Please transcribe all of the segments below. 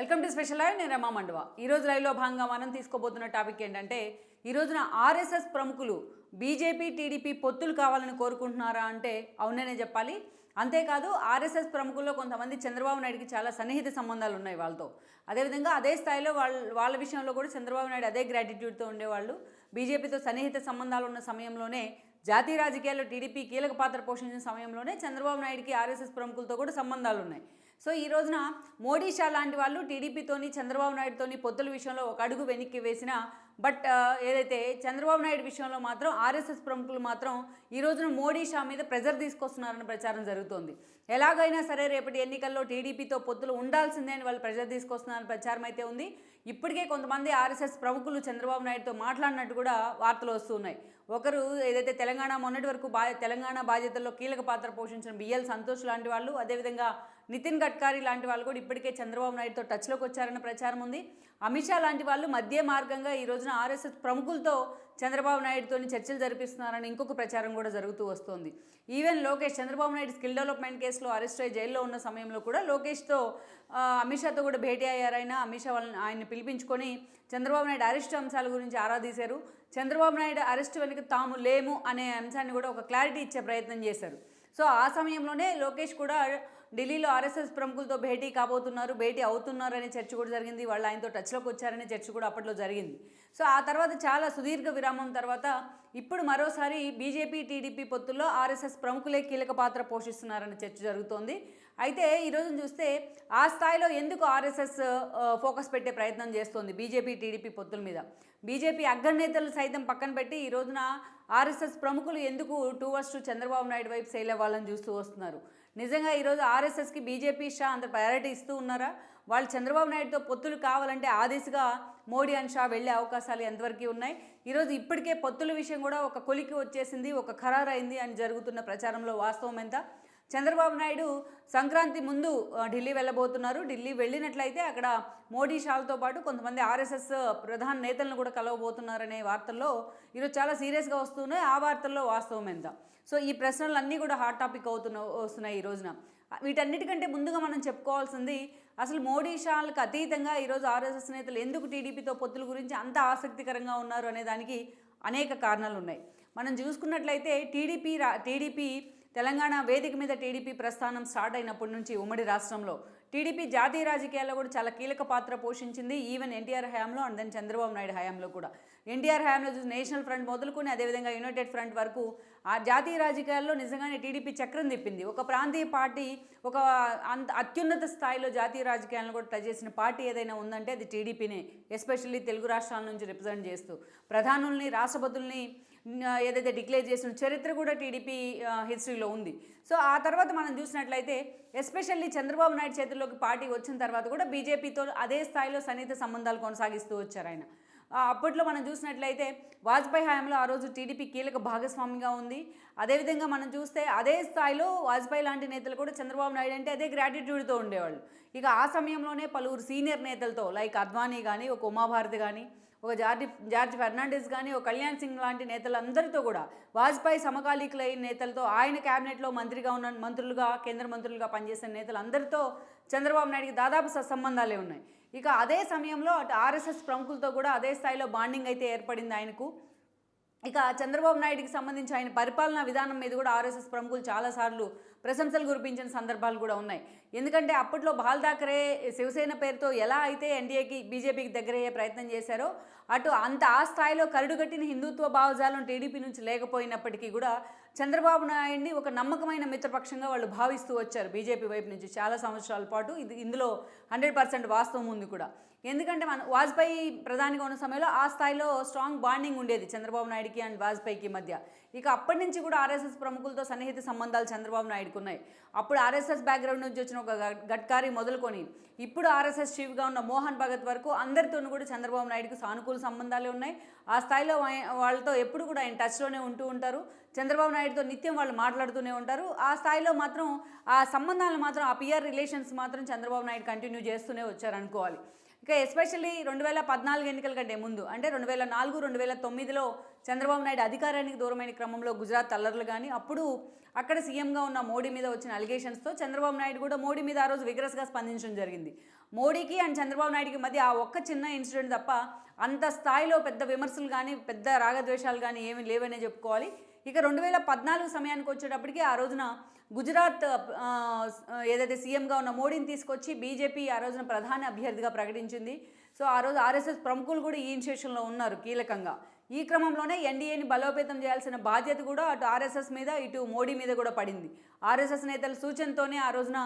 Welcome to special live. నేను రమా మండవ. ఈరోజు లైవ్లో భాగంగా మనం తీసుకోబోతున్న టాపిక్ ఏంటంటే, ఈ రోజున ఆర్ఎస్ఎస్ ప్రముఖులు బీజేపీ టీడీపీ పొత్తులు కావాలని కోరుకుంటున్నారా అంటే అవుననే చెప్పాలి. అంతేకాదు ఆర్ఎస్ఎస్ ప్రముఖుల్లో కొంతమంది చంద్రబాబు నాయుడికి చాలా సన్నిహిత సంబంధాలు ఉన్నాయి వాళ్ళతో. అదేవిధంగా అదే స్థాయిలో వాళ్ళ విషయంలో కూడా చంద్రబాబు నాయుడు అదే గ్రాటిట్యూడ్తో ఉండేవాళ్ళు. బీజేపీతో సన్నిహిత సంబంధాలు ఉన్న సమయంలోనే జాతీయ రాజకీయాల్లో టీడీపీ కీలక పాత్ర పోషించిన సమయంలోనే చంద్రబాబు నాయుడికి ఆర్ఎస్ఎస్ ప్రముఖులతో కూడా సంబంధాలు ఉన్నాయి. సో ఈ రోజున మోడీ షా లాంటి వాళ్ళు టీడీపీతోని చంద్రబాబు నాయుడుతోని పొత్తుల విషయంలో ఒక అడుగు వెనక్కి వేసిన బట్ ఏదైతే చంద్రబాబు నాయుడు విషయంలో మాత్రం ఆర్ఎస్ఎస్ ప్రముఖులు మాత్రం ఈ రోజున మోడీ షా మీద ప్రెజర్ తీసుకొస్తున్నారన్న ప్రచారం జరుగుతోంది. ఎలాగైనా సరే రేపటి ఎన్నికల్లో టీడీపీతో పొత్తులు ఉండాల్సిందే అని వాళ్ళు ప్రెజర్ తీసుకొస్తున్నారన్న ప్రచారం అయితే ఉంది. ఇప్పటికే కొంతమంది ఆర్ఎస్ఎస్ ప్రముఖులు చంద్రబాబు నాయుడుతో మాట్లాడినట్టు కూడా వార్తలు వస్తున్నాయి. ఒకరు ఏదైతే తెలంగాణ మొన్నటి వరకు తెలంగాణ బాధ్యతల్లో కీలక పాత్ర పోషించిన బిఎల్ సంతోష్ లాంటి వాళ్ళు, అదేవిధంగా నితిన్ గడ్కరీ లాంటి వాళ్ళు కూడా ఇప్పటికే చంద్రబాబు నాయుడుతో టచ్లోకి వచ్చారన్న ప్రచారం ఉంది. అమిత్ షా లాంటి వాళ్ళు మధ్య మార్గంగా ఈ రోజున ఆర్ఎస్ఎస్ ప్రముఖులతో చంద్రబాబు నాయుడుతో చర్చలు జరిపిస్తున్నారని ఇంకొక ప్రచారం కూడా జరుగుతూ వస్తుంది. Even Lokesh Chandrababu Naidu skill development కేసులో అరెస్ట్ అయ్యి జైల్లో ఉన్న సమయంలో కూడా లోకేష్తో అమిత్ షాతో కూడా భేటీ అయ్యారైనా. అమిత్ షా ఆయన్ని పిలిపించుకొని చంద్రబాబు నాయుడు అరెస్ట్ అంశాల గురించి ఆరాధీశారు. చంద్రబాబు నాయుడు అరెస్ట్ వెనుక తాము లేము అనే అంశాన్ని కూడా ఒక క్లారిటీ ఇచ్చే ప్రయత్నం చేశారు. సో ఆ సమయంలోనే లోకేష్ కూడా ఢిల్లీలో ఆర్ఎస్ఎస్ ప్రముఖులతో భేటీ కాబోతున్నారు, భేటీ అవుతున్నారు అనే చర్చ కూడా జరిగింది. వాళ్ళు ఆయనతో టచ్లోకి వచ్చారనే చర్చ కూడా అప్పట్లో జరిగింది. సో ఆ తర్వాత చాలా సుదీర్ఘ విరామం తర్వాత ఇప్పుడు మరోసారి బీజేపీ టీడీపీ పొత్తుల్లో ఆర్ఎస్ఎస్ ప్రముఖులే కీలక పాత్ర పోషిస్తున్నారనే చర్చ జరుగుతోంది. అయితే ఈరోజు చూస్తే ఆ స్థాయిలో ఎందుకు ఆర్ఎస్ఎస్ ఫోకస్ పెట్టే ప్రయత్నం చేస్తోంది బీజేపీ టీడీపీ పొత్తుల మీద? బీజేపీ అగ్రనేతలు సైతం పక్కన పెట్టి ఈ రోజున ఆర్ఎస్ఎస్ ప్రముఖులు ఎందుకు టువర్డ్స్ చంద్రబాబు నాయుడు వైపు సెయిల్ అవ్వాలని చూస్తూ వస్తున్నారు? నిజంగా ఈరోజు ఆర్ఎస్ఎస్కి బీజేపీ షా అంత ప్రయారిటీ ఇస్తూ ఉన్నారా? వాళ్ళు చంద్రబాబు నాయుడుతో పొత్తులు కావాలంటే ఆ దిశగా మోడీ అండ్ షా వెళ్ళే అవకాశాలు ఎంతవరకు ఉన్నాయి? ఈరోజు ఇప్పటికే పొత్తుల విషయం కూడా ఒక కొలికి వచ్చేసింది, ఒక ఖరారు అయింది అని జరుగుతున్న ప్రచారంలో వాస్తవం ఎంత? చంద్రబాబు నాయుడు సంక్రాంతి ముందు ఢిల్లీ వెళ్ళబోతున్నారు. ఢిల్లీ వెళ్ళినట్లయితే అక్కడ మోడీ షాలతో పాటు కొంతమంది ఆర్ఎస్ఎస్ ప్రధాన నేతలను కూడా కలవబోతున్నారనే వార్తల్లో ఈరోజు చాలా సీరియస్గా వస్తున్నాయి. ఆ వార్తల్లో వాస్తవం ఎంత? సో ఈ ప్రశ్నలన్నీ కూడా హాట్ టాపిక్ వస్తున్నాయి ఈ రోజున. వీటన్నిటికంటే ముందుగా మనం చెప్పుకోవాల్సింది అసలు మోడీ షాలకు అతీతంగా ఈరోజు ఆర్ఎస్ఎస్ నేతలు ఎందుకు టీడీపీతో పొత్తుల గురించి అంత ఆసక్తికరంగా ఉన్నారు అనే దానికి అనేక కారణాలు ఉన్నాయి. మనం చూసుకున్నట్లయితే టీడీపీ తెలంగాణ వేదిక మీద టీడీపీ ప్రస్థానం స్టార్ట్ అయినప్పటి నుంచి ఉమ్మడి రాష్ట్రంలో టీడీపీ జాతీయ రాజకీయాల్లో కూడా చాలా కీలక పాత్ర పోషించింది. ఈవెన్ ఎన్టీఆర్ హయాంలో అండ్ దెన్ చంద్రబాబు నాయుడు హయాంలో కూడా. ఎన్టీఆర్ హయాంలో చూసి నేషనల్ ఫ్రంట్ మొదలుకొని అదేవిధంగా యునైటెడ్ ఫ్రంట్ వరకు ఆ జాతీయ రాజకీయాల్లో నిజంగానే టీడీపీ చక్రం తిప్పింది. ఒక ప్రాంతీయ పార్టీ ఒక అత్యున్నత స్థాయిలో జాతీయ రాజకీయాలను కూడా టచ్ చేసిన పార్టీ ఏదైనా ఉందంటే అది టీడీపీనే. ఎస్పెషల్లీ తెలుగు రాష్ట్రాల నుంచి రిప్రజెంట్ చేస్తూ ప్రధానుల్ని రాష్ట్రపతుల్ని ఏదైతే డిక్లేర్ చేసిన చరిత్ర కూడా టీడీపీ హిస్టరీలో ఉంది. సో ఆ తర్వాత మనం చూసినట్లయితే ఎస్పెషల్లీ చంద్రబాబు నాయుడు చేతుల్లోకి పార్టీ వచ్చిన తర్వాత కూడా బీజేపీతో అదే స్థాయిలో సన్నిహిత సంబంధాలు కొనసాగిస్తూ వచ్చారు ఆయన. అప్పట్లో మనం చూసినట్లయితే వాజ్పేయి హయాంలో ఆ రోజు టీడీపీ కీలక భాగస్వామిగా ఉంది. అదేవిధంగా మనం చూస్తే అదే స్థాయిలో వాజ్పేయి లాంటి నేతలు కూడా చంద్రబాబు నాయుడు అంటే అదే గ్రాటిట్యూడ్తో ఉండేవాళ్ళు. ఇక ఆ సమయంలోనే పలువురు సీనియర్ నేతలతో లైక్ అద్వానీ కానీ, ఒక ఉమాభారతి కానీ, ఒక జార్జ్ ఫెర్నాండెస్ కానీ, ఒక కళ్యాణ్ సింగ్ లాంటి నేతలందరితో కూడా వాజ్పేయి సమకాలీకులైన నేతలతో ఆయన క్యాబినెట్లో మంత్రిగా ఉన్న మంత్రులుగా కేంద్ర మంత్రులుగా పనిచేసిన నేతలందరితో చంద్రబాబు నాయుడికి దాదాపు సత్సంబంధాలే ఉన్నాయి. ఇక అదే సమయంలో అటు ఆర్ఎస్ఎస్ ప్రముఖులతో కూడా అదే స్థాయిలో బాండింగ్ అయితే ఏర్పడింది ఆయనకు. ఇక చంద్రబాబు నాయుడికి సంబంధించి ఆయన పరిపాలనా విధానం మీద కూడా ఆర్ఎస్ఎస్ ప్రముఖులు చాలాసార్లు ప్రశంసలు కురిపించిన సందర్భాలు కూడా ఉన్నాయి. ఎందుకంటే అప్పట్లో బాల్ ఠాకరే శివసేన పేరుతో ఎలా అయితే ఎన్డీఏకి బీజేపీకి దగ్గరయ్యే ప్రయత్నం చేశారో అటు ఆ స్థాయిలో కరుడుగట్టిన హిందుత్వ భావజాలం టీడీపీ నుంచి లేకపోయినప్పటికీ కూడా చంద్రబాబు నాయుడిని ఒక నమ్మకమైన మిత్రపక్షంగా వాళ్ళు భావిస్తూ వచ్చారు బీజేపీ వైపు నుంచి చాలా సంవత్సరాల పాటు. ఇందులో 100% వాస్తవం ఉంది కూడా. ఎందుకంటే వాజ్పేయి ప్రధానిగా ఉన్న సమయంలో ఆ స్థాయిలో స్ట్రాంగ్ బాండింగ్ ఉండేది చంద్రబాబు నాయుడికి అండ్ వాజ్పేయికి మధ్య. ఇక అప్పటి నుంచి కూడా ఆర్ఎస్ఎస్ ప్రముఖులతో సన్నిహిత సంబంధాలు చంద్రబాబు నాయుడుకు ఉన్నాయి. అప్పుడు ఆర్ఎస్ఎస్ బ్యాక్గ్రౌండ్ నుంచి వచ్చిన ఒక గడ్కరీ మొదలుకొని ఇప్పుడు ఆర్ఎస్ఎస్ చీఫ్గా ఉన్న మోహన్ భగత్ వరకు అందరితోనూ కూడా చంద్రబాబు నాయుడుకు సానుకూల సంబంధాలే ఉన్నాయి. ఆ స్థాయిలో వాళ్ళతో ఎప్పుడు కూడా ఆయన టచ్లోనే ఉంటూ ఉంటారు. చంద్రబాబు నాయుడుతో నిత్యం వాళ్ళు మాట్లాడుతూనే ఉంటారు. ఆ స్థాయిలో మాత్రం ఆ సంబంధాలు మాత్రం ఆ పిఆర్ రిలేషన్స్ మాత్రం చంద్రబాబు నాయుడు కంటిన్యూ చేస్తూనే వచ్చారు అనుకోవాలి. ఇక ఎస్పెషల్లీ 2014 ఎన్నికల కంటే ముందు అంటే 2004, 2009లో చంద్రబాబు నాయుడు అధికారానికి దూరమైన క్రమంలో గుజరాత్ అల్లర్లు కానీ అప్పుడు అక్కడ సీఎంగా ఉన్న మోడీ మీద వచ్చిన అలిగేషన్స్తో చంద్రబాబు నాయుడు కూడా మోడీ మీద ఆ రోజు విగ్రస్గా స్పందించడం జరిగింది. మోడీకి అండ్ చంద్రబాబు నాయుడుకి మధ్య ఆ ఒక్క చిన్న ఇన్సిడెంట్ తప్ప అంత స్థాయిలో పెద్ద విమర్శలు కానీ పెద్ద రాగద్వేషాలు కానీ ఏమీ లేవనే చెప్పుకోవాలి. ఇక 2014 సమయానికి వచ్చేటప్పటికి ఆ రోజున గుజరాత్ ఏదైతే సీఎంగా ఉన్న మోడీని తీసుకొచ్చి బీజేపీ ఆ రోజున ప్రధాన అభ్యర్థిగా ప్రకటించింది. సో ఆ రోజు ఆర్ఎస్ఎస్ ప్రముఖులు కూడా ఈ ఇనిషియేషన్లో ఉన్నారు కీలకంగా. ఈ క్రమంలోనే ఎన్డీఏని బలోపేతం చేయాల్సిన బాధ్యత కూడా అటు ఆర్ఎస్ఎస్ మీద ఇటు మోడీ మీద కూడా పడింది. ఆర్ఎస్ఎస్ నేతల సూచనతోనే ఆ రోజున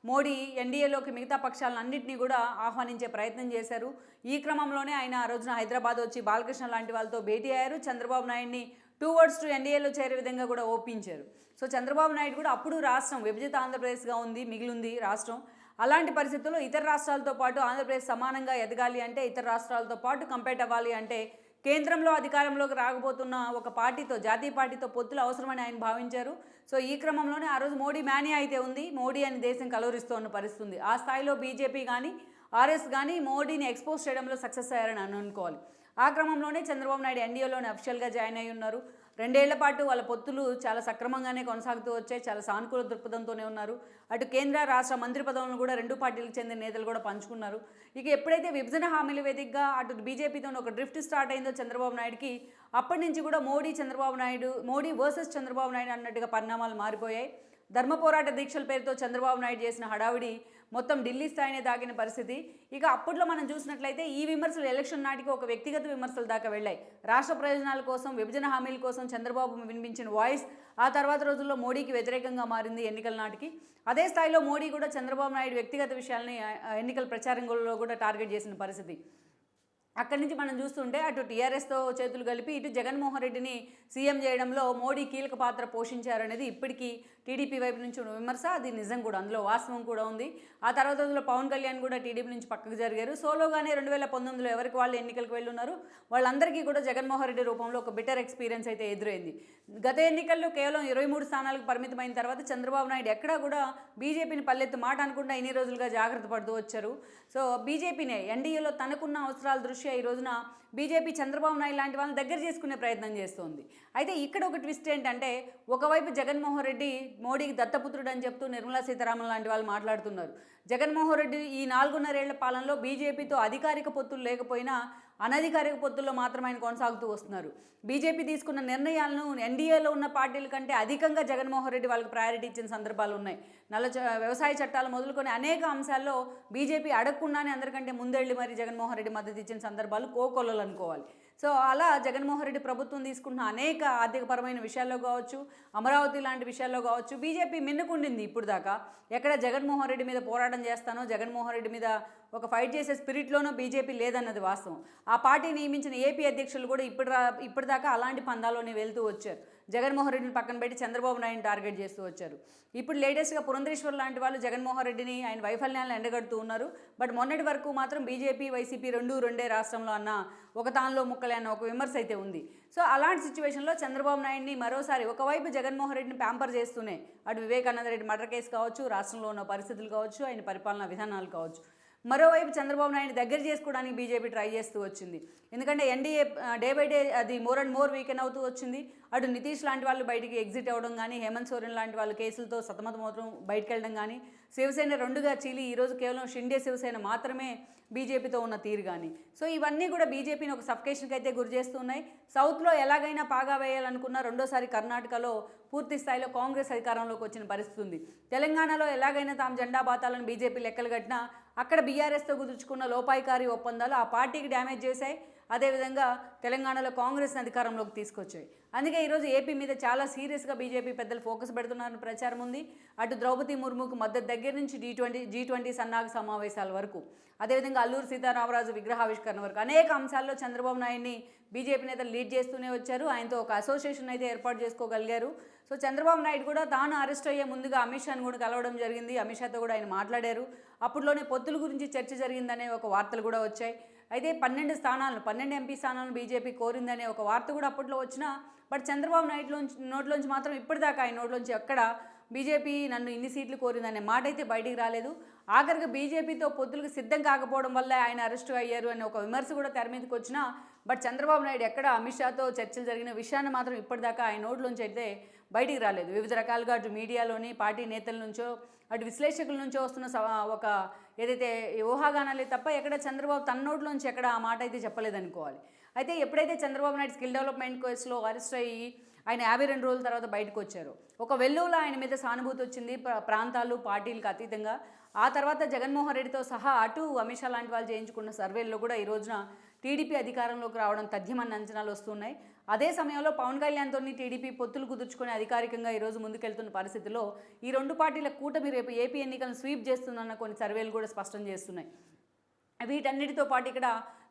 మోడీ ఎన్డీఏలోకి మిగతా పక్షాలన్నింటినీ కూడా ఆహ్వానించే ప్రయత్నం చేశారు. ఈ క్రమంలోనే ఆయన ఆ రోజున హైదరాబాద్ వచ్చి బాలకృష్ణ లాంటి వాళ్ళతో భేటీ అయ్యారు. చంద్రబాబు నాయుడిని 2 words to ఎన్డీఏలో చేరే విధంగా కూడా ఒప్పించారు. సో చంద్రబాబు నాయుడు కూడా అప్పుడు రాష్ట్రం విభజిత ఆంధ్రప్రదేశ్గా మిగిలింది రాష్ట్రం. అలాంటి పరిస్థితుల్లో ఇతర రాష్ట్రాలతో పాటు ఆంధ్రప్రదేశ్ సమానంగా ఎదగాలి అంటే, ఇతర రాష్ట్రాలతో పాటు కంపేట్ అవ్వాలి అంటే కేంద్రంలో అధికారంలోకి రాకపోతున్న ఒక పార్టీతో, జాతీయ పార్టీతో పొత్తులు అవసరమని ఆయన భావించారు. సో ఈ క్రమంలోనే ఆ రోజు మోడీ మేనియా అయితే ఉంది. మోడీ అని దేశం కలవరిస్తూ ఉన్న పరిస్థితి. ఆ స్థాయిలో బీజేపీ కానీ ఆర్ఎస్ కానీ మోడీని ఎక్స్పోజ్ చేయడంలో సక్సెస్ అయ్యారని అనుకోవాలి. ఆ క్రమంలోనే చంద్రబాబు నాయుడు ఎన్డీఏలోనే అఫిషియల్గా జాయిన్ అయి ఉన్నారు. 2 ఏళ్ల పాటు వాళ్ళ పొత్తులు చాలా సక్రమంగానే కొనసాగుతూ వచ్చాయి. చాలా సానుకూల దృక్పథంతోనే ఉన్నారు. అటు కేంద్ర రాష్ట్ర మంత్రి పదవులను కూడా 2 పార్టీలకు చెందిన నేతలు కూడా పంచుకున్నారు. ఇక ఎప్పుడైతే విభజన హామీల వేదికగా అటు బీజేపీతో ఒక డ్రిఫ్ట్ స్టార్ట్ అయిందో చంద్రబాబు నాయుడుకి, అప్పటి నుంచి కూడా మోడీ వర్సెస్ చంద్రబాబు నాయుడు అన్నట్టుగా పరిణామాలు మారిపోయాయి. ధర్మ పోరాట దీక్షల పేరుతో చంద్రబాబు నాయుడు చేసిన హడావిడి మొత్తం ఢిల్లీ స్థాయినే దాగిన పరిస్థితి. ఇక అప్పట్లో మనం చూసినట్లయితే ఈ విమర్శలు ఎలక్షన్ నాటికి ఒక వ్యక్తిగత విమర్శల దాకా వెళ్ళాయి. రాష్ట్ర ప్రయోజనాల కోసం, విభజన హామీల కోసం చంద్రబాబు వినిపించిన వాయిస్ ఆ తర్వాత రోజుల్లో మోడీకి వ్యతిరేకంగా మారింది ఎన్నికల నాటికి. అదే స్థాయిలో మోడీ కూడా చంద్రబాబు నాయుడు వ్యక్తిగత విషయాల్ని ఎన్నికల ప్రచారంలో కూడా టార్గెట్ చేసిన పరిస్థితి. అక్కడి నుంచి మనం చూస్తుంటే అటు టీఆర్ఎస్తో చేతులు కలిపి ఇటు జగన్మోహన్ రెడ్డిని సీఎం చేయడంలో మోడీ కీలక పాత్ర పోషించారనేది ఇప్పటికీ టీడీపీ వైపు నుంచి ఉన్న విమర్శ. అది నిజం కూడా, అందులో వాస్తవం కూడా ఉంది. ఆ తర్వాత రోజుల్లో పవన్ కళ్యాణ్ కూడా టీడీపీ నుంచి పక్కకు జరిగారు. సోలోగానే 2019లో ఎవరికి వాళ్ళు ఎన్నికలకు వెళ్ళున్నారు. వాళ్ళందరికీ కూడా జగన్మోహన్ రెడ్డి రూపంలో ఒక బెటర్ ఎక్స్పీరియన్స్ అయితే ఎదురైంది. గత ఎన్నికల్లో కేవలం 23 స్థానాలకు పరిమితమైన తర్వాత చంద్రబాబు నాయుడు ఎక్కడా కూడా బీజేపీని పల్లెత్తు మాట అనుకుంటా ఇన్ని రోజులుగా జాగ్రత్త పడుతూ వచ్చారు. సో బీజేపీనే ఎన్డీఏలో తనకున్న అవసరాల దృష్ట్యా ఈ రోజున బీజేపీ చంద్రబాబు నాయుడు లాంటి వాళ్ళని దగ్గర చేసుకునే ప్రయత్నం చేస్తోంది. అయితే ఇక్కడ ఒక ట్విస్ట్ ఏంటంటే, ఒకవైపు జగన్మోహన్ రెడ్డి మోడీకి దత్తపుత్రుడు అని చెప్తూ నిర్మలా సీతారామన్ లాంటి వాళ్ళు మాట్లాడుతున్నారు. జగన్మోహన్ రెడ్డి ఈ 4.5 ఏళ్ల పాలనలో బీజేపీతో అధికారిక పొత్తులు లేకపోయినా అనధికారిక పొత్తుల్లో మాత్రం ఆయన కొనసాగుతూ వస్తున్నారు. బీజేపీ తీసుకున్న నిర్ణయాలను ఎన్డీఏలో ఉన్న పార్టీల కంటే అధికంగా జగన్మోహన్ రెడ్డి వాళ్ళకి ప్రయారిటీ ఇచ్చిన సందర్భాలు ఉన్నాయి. వ్యవసాయ చట్టాలు మొదలుకొని అనేక అంశాల్లో బీజేపీ అడగకుండానే అందరికంటే ముందెళ్ళి మరి జగన్మోహన్ రెడ్డి మద్దతు ఇచ్చిన సందర్భాలు కోకొల్లలు అనుకోవాలి. సో అలా జగన్మోహన్ రెడ్డి ప్రభుత్వం తీసుకుంటున్న అనేక ఆర్థికపరమైన విషయాల్లో కావచ్చు, అమరావతి లాంటి విషయాల్లో కావచ్చు, బీజేపీ మిన్నుకుండింది ఇప్పుడు దాకా. ఎక్కడ జగన్మోహన్ రెడ్డి మీద పోరాటం చేస్తానో, జగన్మోహన్ రెడ్డి మీద ఒక ఫైట్ చేసే స్పిరిట్లోనూ బీజేపీ లేదన్నది వాస్తవం. ఆ పార్టీ నియమించిన ఏపీ అధ్యక్షులు కూడా ఇప్పటిదాకా అలాంటి పందాల్లోనే వెళ్తూ వచ్చారు. జగన్మోహన్ రెడ్డిని పక్కన పెట్టి చంద్రబాబు నాయుడిని టార్గెట్ చేస్తూ వచ్చారు. ఇప్పుడు లేటెస్ట్గా పురంధరేశ్వర్ లాంటి వాళ్ళు జగన్మోహన్ రెడ్డిని ఆయన వైఫల్యాలను ఎండగడుతూ ఉన్నారు. బట్ మొన్నటి వరకు మాత్రం బీజేపీ వైసీపీ రెండే రాష్ట్రంలో అన్న ఒక తానులో ముక్కలే అన్న ఒక విమర్శ అయితే ఉంది. సో అలాంటి సిచ్యువేషన్లో చంద్రబాబు నాయుడిని మరోసారి ఒకవైపు జగన్మోహన్ రెడ్డిని ప్యాంపర్ చేస్తూనే అటు వివేకానంద రెడ్డి మర్డర్ కేసు కావచ్చు, రాష్ట్రంలో ఉన్న పరిస్థితులు కావచ్చు, ఆయన పరిపాలనా విధానాలు కావచ్చు, మరోవైపు చంద్రబాబు నాయుడు దగ్గర చేసుకోవడానికి బీజేపీ ట్రై చేస్తూ వచ్చింది. ఎందుకంటే ఎన్డీఏ డే బై డే అది మోర్ అండ్ మోర్ వీకెన్ అవుతూ వచ్చింది. అటు నితీష్ లాంటి వాళ్ళు బయటికి ఎగ్జిట్ అవ్వడం కానీ, హేమంత్ సోరెన్ లాంటి వాళ్ళు కేసులతో సతమతమవుతూ బయటకు వెళ్ళడం కానీ, శివసేన 2గా చీలి ఈరోజు కేవలం షిండే శివసేన మాత్రమే బీజేపీతో ఉన్న తీరు కానీ, సో ఇవన్నీ కూడా బీజేపీని ఒక సఫికేషన్కి అయితే గురి చేస్తున్నాయి. సౌత్లో ఎలాగైనా పాగా వేయాలనుకున్న రెండోసారి కర్ణాటకలో పూర్తి స్థాయిలో కాంగ్రెస్ అధికారంలోకి వచ్చిన పరిస్థితి ఉంది. తెలంగాణలో ఎలాగైనా తాము జెండా బాతాలను బీజేపీ లెక్కలు కట్టినా అక్కడ బీఆర్ఎస్తో కుదుర్చుకున్న లోపాయికారి ఒప్పందాలు ఆ పార్టీకి డ్యామేజ్ చేశాయి. అదేవిధంగా తెలంగాణలో కాంగ్రెస్ని అధికారంలోకి తీసుకొచ్చాయి. అందుకే ఈరోజు ఏపీ మీద చాలా సీరియస్గా బీజేపీ పెద్దలు ఫోకస్ పెడుతున్నారని ప్రచారం ఉంది. అటు ద్రౌపది ముర్ముకు మద్దతు దగ్గర నుంచి G20 సన్నాహక సమావేశాల వరకు, అదేవిధంగా అల్లూరు సీతారామరాజు విగ్రహావిష్కరణ వరకు అనేక అంశాల్లో చంద్రబాబు నాయుడిని బీజేపీ నేతలు లీడ్ చేస్తూనే వచ్చారు. ఆయనతో ఒక అసోసియేషన్ అయితే ఏర్పాటు చేసుకోగలిగారు. సో చంద్రబాబు నాయుడు కూడా తాను అరెస్ట్ అయ్యే ముందుగా అమిత్ షాను కూడా కలవడం జరిగింది. అమిత్ షాతో కూడా ఆయన మాట్లాడారు. అప్పట్లోనే పొత్తుల గురించి చర్చ జరిగిందనే ఒక వార్తలు కూడా వచ్చాయి. అయితే 12 ఎంపీ స్థానాలను బీజేపీ కోరిందనే ఒక వార్త కూడా అప్పట్లో వచ్చినా, బట్ చంద్రబాబు నాయుడు నోట్లోంచి మాత్రం ఇప్పటిదాకా ఆయన నోట్లోంచి ఎక్కడ బీజేపీ నన్ను ఇన్ని సీట్లు కోరిందనే మాట అయితే బయటికి రాలేదు. ఆఖరికి బీజేపీతో పొత్తులకు సిద్ధం కాకపోవడం వల్ల ఆయన అరెస్ట్ అయ్యారు అనే ఒక విమర్శ కూడా తెర మీదకి వచ్చినా, బట్ చంద్రబాబు నాయుడు ఎక్కడ అమిత్ షాతో చర్చలు జరిగిన విషయాన్ని మాత్రం ఇప్పటిదాకా ఆయన నోట్లోంచి అయితే బయటికి రాలేదు. వివిధ రకాలుగా అటు మీడియాలోని పార్టీ నేతల నుంచో అటు విశ్లేషకుల నుంచి వస్తున్న ఒక ఏదైతే ఊహాగానాలే తప్ప ఎక్కడ చంద్రబాబు తన నోట్లోంచి ఎక్కడ ఆ మాట అయితే చెప్పలేదనుకోవాలి. అయితే ఎప్పుడైతే చంద్రబాబు నాయుడు స్కిల్ డెవలప్మెంట్ కేసులో అరెస్ట్ అయ్యి ఆయన 52 రోజుల తర్వాత బయటకు వచ్చారు, ఒక వెల్లువలో ఆయన మీద సానుభూతి వచ్చింది ప్రాంతాలు పార్టీలకు అతీతంగా. ఆ తర్వాత జగన్మోహన్ రెడ్డితో సహా అటు అమిత్ షా లాంటి వాళ్ళు చేయించుకున్న సర్వేల్లో కూడా ఈ రోజున టీడీపీ అధికారంలోకి రావడం తథ్యమన్న అంచనాలు వస్తున్నాయి. అదే సమయంలో పవన్ కళ్యాణ్తో టీడీపీ పొత్తులు కుదుర్చుకొని అధికారికంగా ఈరోజు ముందుకెళ్తున్న పరిస్థితుల్లో ఈ రెండు పార్టీల కూటమి రేపు ఏపీ ఎన్నికలను స్వీప్ చేస్తుందన్న కొన్ని సర్వేలు కూడా స్పష్టం చేస్తున్నాయి. వీటన్నిటితో పాటు ఇక్కడ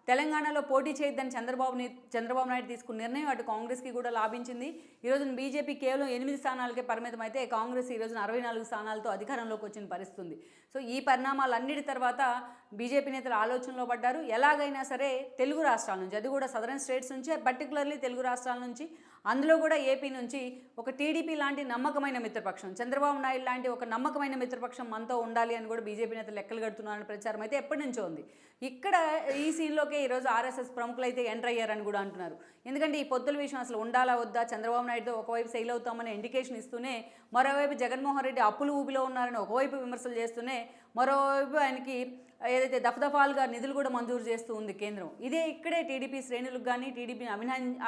తెలంగాణలో పోటీ చేయొద్దని చంద్రబాబు నాయుడు తీసుకున్న నిర్ణయం అటు కాంగ్రెస్కి కూడా లాభించింది. ఈరోజున బీజేపీ కేవలం 8 స్థానాలకే పరిమితం అయితే కాంగ్రెస్ ఈరోజున 64 స్థానాలతో అధికారంలోకి వచ్చిన పరిస్థితి ఉంది. సో ఈ పరిణామాలన్నిటి తర్వాత బీజేపీ నేతలు ఆలోచనలో పడ్డారు. ఎలాగైనా సరే తెలుగు రాష్ట్రాల నుంచి, అది కూడా సదరన్ స్టేట్స్ నుంచే, పర్టికులర్లీ తెలుగు రాష్ట్రాల నుంచి, అందులో కూడా ఏపీ నుంచి ఒక టీడీపీ లాంటి నమ్మకమైన మిత్రపక్షం, చంద్రబాబు నాయుడు లాంటి ఒక నమ్మకమైన మిత్రపక్షం మనతో ఉండాలి అని కూడా బీజేపీ నేతలు లెక్కలు కడుతున్నారని ప్రచారం అయితే ఎప్పటి నుంచో ఉంది. ఇక్కడ ఈ సీన్లోకే ఈరోజు ఆర్ఎస్ఎస్ ప్రముఖులు అయితే ఎంటర్ అయ్యారని కూడా అంటున్నారు. ఎందుకంటే ఈ పొత్తుల విషయం అసలు ఉండాలా వద్దా, చంద్రబాబు నాయుడుతో ఒకవైపు సెయిల్ అవుతామనే ఇండికేషన్ ఇస్తూనే, మరోవైపు జగన్మోహన్ రెడ్డి అప్పులు ఊబిలో ఉన్నారని ఒకవైపు విమర్శలు చేస్తూనే, మరోవైపు ఆయనకి ఏదైతే దఫదఫాలుగా నిధులు కూడా మంజూరు చేస్తూ ఉంది కేంద్రం. ఇక్కడే టీడీపీ శ్రేణులకు కానీ, టీడీపీని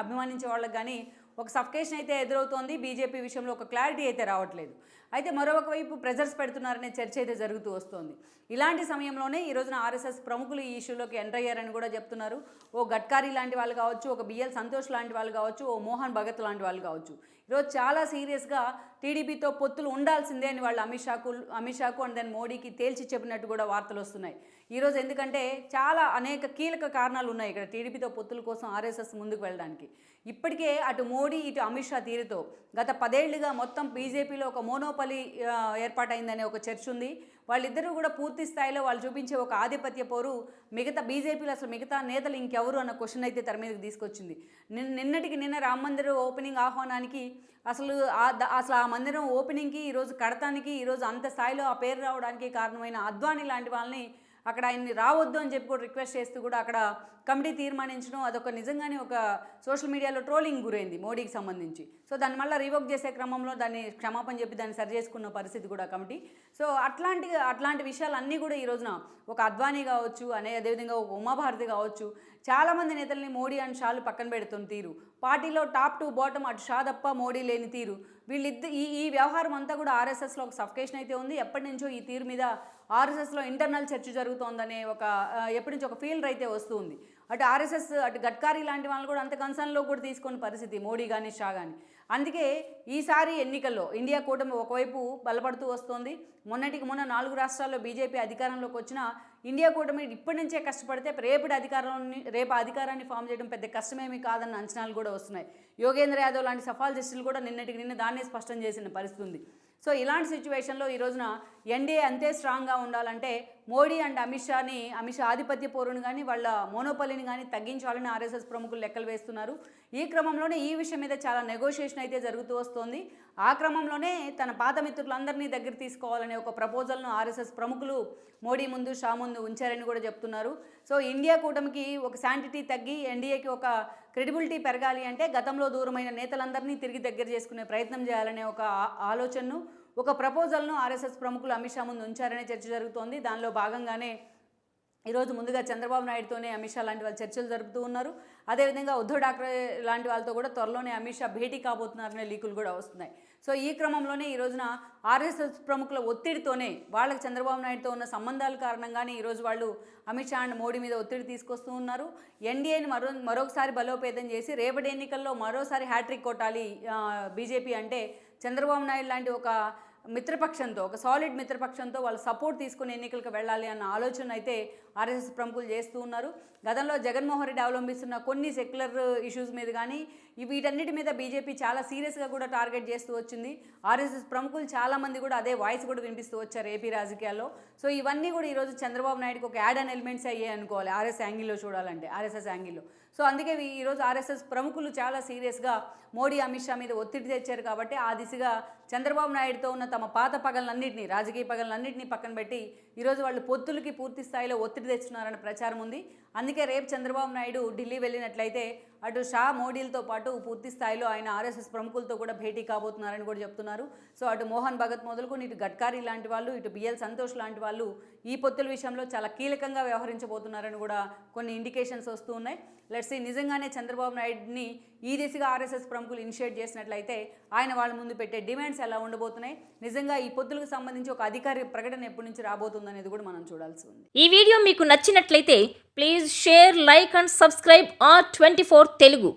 అభిమానించే వాళ్ళకి కానీ ఒక సఫికేషన్ అయితే ఎదురవుతోంది. బీజేపీ విషయంలో ఒక క్లారిటీ అయితే రావట్లేదు. అయితే మరొక వైపు ప్రెజర్స్ పెడుతున్నారనే చర్చ అయితే జరుగుతూ వస్తోంది. ఇలాంటి సమయంలోనే ఈ రోజున ఆర్ఎస్ఎస్ ప్రముఖులు ఈ ఇష్యూలోకి ఎంటర్ అయ్యారని కూడా చెప్తున్నారు. ఓ గడ్కారీ లాంటి వాళ్ళు కావచ్చు, ఒక బిఎల్ సంతోష్ లాంటి వాళ్ళు కావచ్చు, ఓ మోహన్ భగత్ లాంటి వాళ్ళు కావచ్చు, ఈరోజు చాలా సీరియస్గా టీడీపీతో పొత్తులు ఉండాల్సిందే అని వాళ్ళు అమిత్ షాకు అండ్ దెన్ మోడీకి తేల్చి చెప్పినట్టు కూడా వార్తలు వస్తున్నాయి ఈరోజు. ఎందుకంటే చాలా అనేక కీలక కారణాలు ఉన్నాయి ఇక్కడ టీడీపీతో పొత్తుల కోసం ఆర్ఎస్ఎస్ ముందుకు వెళ్ళడానికి. ఇప్పటికే అటు మోడీ ఇటు అమిత్ షా తీరుతో గత 10 ఏళ్లుగా మొత్తం బీజేపీలో ఒక మోనోపలి ఏర్పాటైందనే ఒక చర్చ ఉంది. వాళ్ళిద్దరూ కూడా పూర్తి స్థాయిలో వాళ్ళు చూపించే ఒక ఆధిపత్య పోరు బీజేపీలో అసలు మిగతా నేతలు ఇంకెవరు అన్న క్వశ్చన్ అయితే తెర మీదకి తీసుకొచ్చింది. నిన్నటికి నిన్న రామ మందిరం ఓపెనింగ్ ఆహ్వానానికి అసలు ఆ మందిరం ఓపెనింగ్కి ఈరోజు కడతానికి ఈరోజు అంత స్థాయిలో ఆ పేరు రావడానికి కారణమైన అద్వానీ లాంటి వాళ్ళని అక్కడ ఆయన్ని రావద్దు అని చెప్పి కూడా రిక్వెస్ట్ చేస్తూ కూడా అక్కడ కమిటీ తీర్మానించడం, అదొక నిజంగానే ఒక సోషల్ మీడియాలో ట్రోలింగ్ గురైంది మోడీకి సంబంధించి. సో దాన్ని మళ్ళీ రివోక్ చేసే క్రమంలో దాన్ని క్షమాపణ చెప్పి దాన్ని సరి చేసుకున్న పరిస్థితి కూడా కమిటీ. సో అట్లాంటి విషయాలు అన్నీ కూడా ఈ రోజున ఒక అద్వానీ కావచ్చు, అదేవిధంగా ఒక ఉమాభారతి కావచ్చు, చాలామంది నేతల్ని మోడీ అండ్ షాలు పక్కన పెడుతున్న తీరు, పార్టీలో టాప్ టు బాటమ్ అటు షా తప్ప మోడీ లేని తీరు, ఈ వ్యవహారం అంతా కూడా ఆర్ఎస్ఎస్లో ఒక సఫికేషన్ అయితే ఉంది. ఎప్పటి నుంచో ఈ తీరు మీద ఆర్ఎస్ఎస్లో ఇంటర్నల్ చర్చ జరుగుతోందనే ఎప్పటి నుంచో ఒక ఫీల్డ్ అయితే వస్తుంది. అటు ఆర్ఎస్ఎస్ అటు గడ్కారీ లాంటి వాళ్ళు కూడా అంత కన్సర్న్లో కూడా తీసుకున్న పరిస్థితి మోడీ కానీ షా కానీ. అందుకే ఈసారి ఎన్నికల్లో ఇండియా కూటమి ఒకవైపు బలపడుతూ వస్తోంది. మొన్న 4 రాష్ట్రాల్లో బీజేపీ అధికారంలోకి వచ్చిన ఇండియా కూటమి ఇప్పటి నుంచే కష్టపడితే రేపు అధికారాన్ని ఫామ్ చేయడం పెద్ద కష్టమేమీ కాదన్న అంచనాలు కూడా వస్తున్నాయి. యోగేంద్ర యాదవ్ లాంటి సఫాల్ కూడా నిన్న దాన్నే స్పష్టం చేసిన పరిస్థితి ఉంది. సో ఇలాంటి సిచ్యువేషన్లో ఈ రోజున ఎన్డీఏ అంతే స్ట్రాంగ్గా ఉండాలంటే మోడీ అండ్ అమిత్ షా ఆధిపత్య పోరును కానీ వాళ్ళ మోనోపలిని కానీ తగ్గించాలని ఆర్ఎస్ఎస్ ప్రముఖులు లెక్కలు వేస్తున్నారు. ఈ క్రమంలోనే ఈ విషయం మీద చాలా నెగోషియేషన్ అయితే జరుగుతూ వస్తోంది. ఆ క్రమంలోనే తన పాత మిత్రులందరినీ దగ్గర తీసుకోవాలనే ఒక ప్రపోజల్ను ఆర్ఎస్ఎస్ ప్రముఖులు మోడీ ముందు షా ముందు ఉంచారని కూడా చెప్తున్నారు. సో ఇండియా కూటమికి ఒక శాంటిటీ తగ్గి ఎన్డీఏకి ఒక క్రెడిబిలిటీ పెరగాలి అంటే గతంలో దూరమైన నేతలందరినీ తిరిగి దగ్గర చేసుకునే ప్రయత్నం చేయాలనే ఒక ఆలోచనను, ఒక ప్రపోజల్ను ఆర్ఎస్ఎస్ ప్రముఖులు అమిత్ షా ముందు ఉంచారనే చర్చ జరుగుతోంది. దానిలో భాగంగానే ఈరోజు ముందుగా చంద్రబాబు నాయుడుతోనే అమిత్ షా లాంటి వాళ్ళు చర్చలు జరుపుతూ ఉన్నారు. అదేవిధంగా ఉద్ధవ్ ఠాక్రే లాంటి వాళ్ళతో కూడా త్వరలోనే అమిత్ షా భేటీ కాబోతున్నారనే లీకులు కూడా వస్తున్నాయి. సో ఈ క్రమంలోనే ఈ రోజున ఆర్ఎస్ఎస్ ప్రముఖుల ఒత్తిడితోనే వాళ్ళకి చంద్రబాబు నాయుడుతో ఉన్న సంబంధాల కారణంగానే ఈరోజు వాళ్ళు అమిత్ షా అండ్ మోడీ మీద ఒత్తిడి తీసుకొస్తూ ఉన్నారు. ఎన్డీఏని మరొకసారి బలోపేతం చేసి రేపటి ఎన్నికల్లో మరోసారి హ్యాట్రిక్ కొట్టాలి బీజేపీ అంటే చంద్రబాబు నాయుడు లాంటి ఒక మిత్రపక్షంతో, ఒక సాలిడ్ మిత్రపక్షంతో వాళ్ళు సపోర్ట్ తీసుకుని ఎన్నికలకు వెళ్ళాలి అన్న ఆలోచన అయితే ఆర్ఎస్ఎస్ ప్రముఖులు చేస్తూ ఉన్నారు. గతంలో జగన్మోహన్ రెడ్డి అవలంబిస్తున్న కొన్ని సెక్యులర్ ఇష్యూస్ మీద కానీ వీటన్నిటి మీద బీజేపీ చాలా సీరియస్గా కూడా టార్గెట్ చేస్తూ వచ్చింది. ఆర్ఎస్ఎస్ ప్రముఖులు చాలామంది కూడా అదే వాయిస్ కూడా వినిపిస్తూ వచ్చారు ఏపీ రాజకీయాల్లో. సో ఇవన్నీ కూడా ఈరోజు చంద్రబాబు నాయుడుకి ఒక యాడ్ అండ్ ఎలిమెంట్స్ అయ్యాయి అనుకోవాలి ఆర్ఎస్ఎస్ యాంగిల్లో. సో అందుకే ఈరోజు ఆర్ఎస్ఎస్ ప్రముఖులు చాలా సీరియస్గా మోడీ అమిత్ షా మీద ఒత్తిడి తెచ్చారు. కాబట్టి ఆ దిశగా చంద్రబాబు నాయుడుతో ఉన్న తమ పాత పగలన్నింటినీ, రాజకీయ పగలన్నింటినీ పక్కన పెట్టి ఈరోజు వాళ్ళు పొత్తులకి పూర్తి స్థాయిలో ఒత్తిడి తెచ్చున్నారన్న ప్రచారం ఉంది. అందుకే రేపు చంద్రబాబు నాయుడు ఢిల్లీ వెళ్ళినట్లయితే అటు షా మోడీలతో పాటు పూర్తి స్థాయిలో ఆయన ఆర్ఎస్ఎస్ ప్రముఖులతో కూడా భేటీ కాబోతున్నారని కూడా చెప్తున్నారు. సో అటు మోహన్ భగత్ మొదలుకొని ఇటు గడ్కరీ లాంటి వాళ్ళు, ఇటు బిఎల్ సంతోష్ లాంటి వాళ్ళు ఈ పొత్తుల విషయంలో చాలా కీలకంగా వ్యవహరించబోతున్నారని కూడా కొన్ని ఇండికేషన్స్ వస్తూ ఉన్నాయి. లెట్స్ సీ, నిజంగానే చంద్రబాబు నాయుడిని ఈ దిశగా ఆర్ఎస్ఎస్ ప్రముఖులు ఇనిషియేట్ చేసినట్లయితే ఆయన వాళ్ళ ముందు పెట్టే డిమాండ్స్ ఎలా ఉండబోతున్నాయి, నిజంగా ఈ పొత్తులకు సంబంధించి ఒక అధికారిక ప్రకటన ఎప్పటి నుంచి రాబోతుంది అనేది కూడా మనం చూడాల్సి ఉంది. ఈ వీడియో మీకు నచ్చినట్లయితే please share, like and subscribe R24 Telugu.